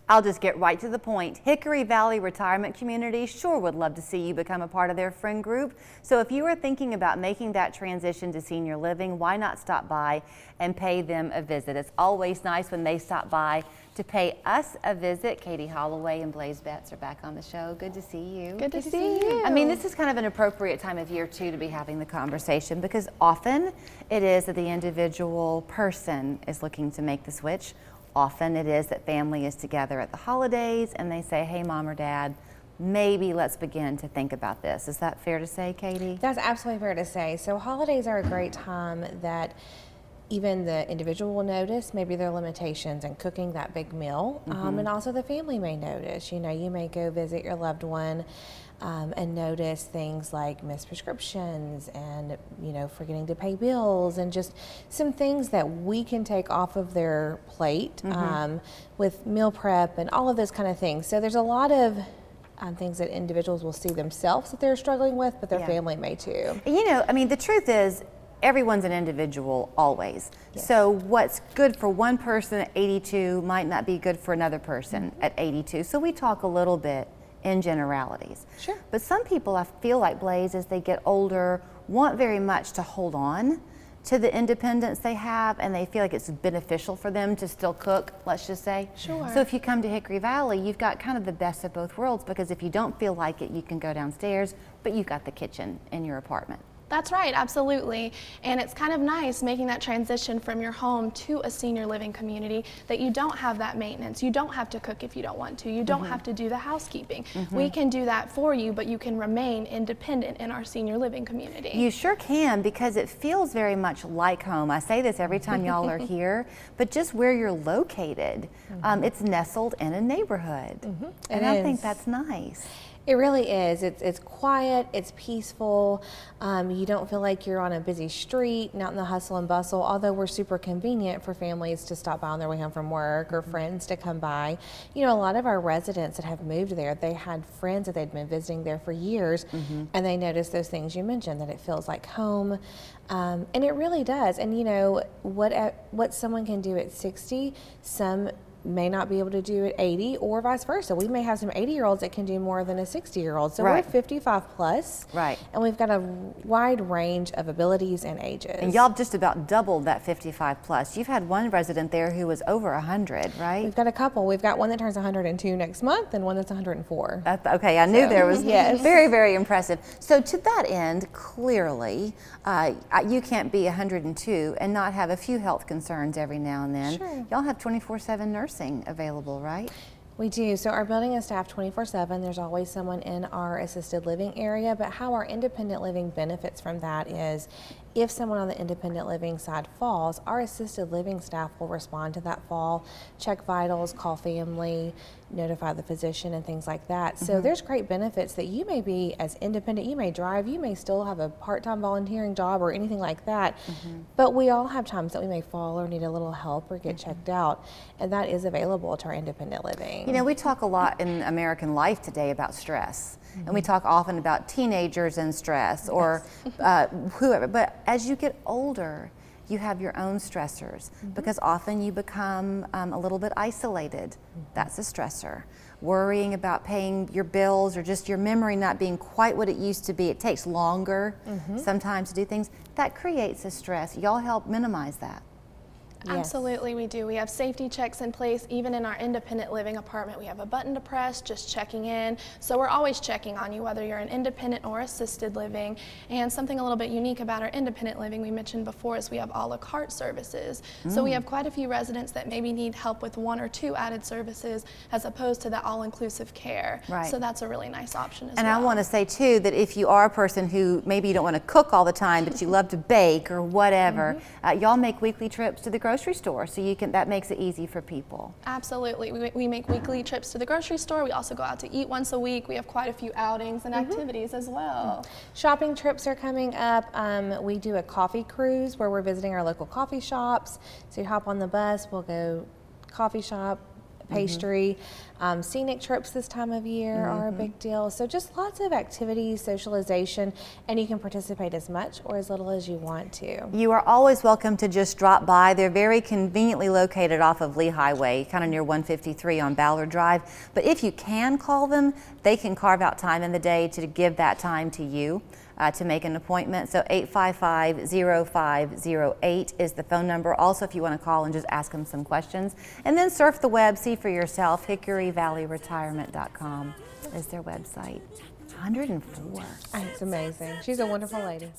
I'll just get right to the point. Hickory Valley Retirement Community sure would love to see you become a part of their friend group. So if you are thinking about making that transition to senior living, why not stop by and pay them a visit? It's always nice when they stop by to pay us a visit. Katie Holloway and Blaze Betts are back on the show. Good to see you. Good to see you. I mean, this is kind of an appropriate time of year too to be having the conversation, because often it is that the individual person is looking to make the switch. Often it is that family is together at the holidays and they say, hey, mom or dad, maybe let's begin to think about this. Is that fair to say, Katie? That's absolutely fair to say. So holidays are a great time that even the individual will notice maybe their limitations in cooking that big meal, and also the family may notice. You know, you may go visit your loved one and notice things like missed prescriptions and, you know, forgetting to pay bills and just some things that we can take off of their plate with meal prep and all of those kind of things. So there's a lot of things that individuals will see themselves that they're struggling with, but their family may too. You know, I mean, the truth is, everyone's an individual always. Yes. So what's good for one person at 82 might not be good for another person at 82. So we talk a little bit in generalities. Sure. But some people, I feel like, Blaze, as they get older, want very much to hold on to the independence they have, and they feel like it's beneficial for them to still cook, let's just say. Sure. So if you come to Hickory Valley, you've got kind of the best of both worlds, because if you don't feel like it, you can go downstairs, but you've got the kitchen in your apartment. That's right, absolutely. And it's kind of nice making that transition from your home to a senior living community, that you don't have that maintenance. You don't have to cook if you don't want to. You don't have to do the housekeeping. We can do that for you, but you can remain independent in our senior living community. You sure can, because it feels very much like home. I say this every time y'all are here, but just where you're located, it's nestled in a neighborhood. And I think that's nice. It really is. It's quiet, it's peaceful. You don't feel like you're on a busy street, not in the hustle and bustle, although we're super convenient for families to stop by on their way home from work or friends to come by. You know, a lot of our residents that have moved there, they had friends that they'd been visiting there for years, and they noticed those things you mentioned, that it feels like home. And it really does. And you know, what someone can do at 60, some may not be able to do at 80, or vice versa. We may have some 80-year-olds that can do more than a 60-year-old. So we're 55 plus. Right. And we've got a wide range of abilities and ages. And y'all just about doubled that 55 plus. You've had one resident there who was over 100, right? We've got a couple. We've got one that turns 102 next month and one that's 104. Okay, I knew there was yes. very, very impressive. So to that end, clearly, you can't be 102 and not have a few health concerns every now and then. Sure. Y'all have 24/7 nursing available, right? We do. So our building is staffed 24/7. There's always someone in our assisted living area, but how our independent living benefits from that is if someone on the independent living side falls, our assisted living staff will respond to that fall, check vitals, call family, notify the physician, and things like that. So there's great benefits that you may be as independent, you may drive, you may still have a part-time volunteering job or anything like that, but we all have times that we may fall or need a little help or get checked out, and that is available to our independent living. You know, we talk a lot in American life today about stress, and we talk often about teenagers and stress, or whoever, but as you get older, you have your own stressors, because often you become a little bit isolated. That's a stressor. Worrying about paying your bills, or just your memory not being quite what it used to be. It takes longer sometimes to do things. That creates a stress. Y'all help minimize that. Yes. Absolutely, we do. We have safety checks in place. Even in our independent living apartment, we have a button to press, just checking in. So we're always checking on you, whether you're an independent or assisted living. And something a little bit unique about our independent living we mentioned before is we have a la carte services. So we have quite a few residents that maybe need help with one or two added services, as opposed to the all-inclusive care. Right. So that's a really nice option as And well. I want to say too that if you are a person who maybe you don't want to cook all the time, but you love to bake or whatever, y'all make weekly trips to the grocery store, so you can, that makes it easy for people. Absolutely. We make weekly trips to the grocery store. We also go out to eat once a week. We have quite a few outings and activities as well. Shopping trips are coming up. We do a coffee cruise where we're visiting our local coffee shops. So you hop on the bus, we'll go coffee shop, pastry. Scenic trips this time of year are a big deal. So just lots of activities, socialization, and you can participate as much or as little as you want to. You are always welcome to just drop by. They're very conveniently located off of Lee Highway, kind of near 153 on Ballard Drive. But if you can call them, they can carve out time in the day to give that time to you. To make an appointment. So 855-0508 is the phone number. Also, if you want to call and just ask them some questions. And then surf the web, see for yourself. HickoryValleyRetirement.com is their website. 104. It's amazing. She's a wonderful lady.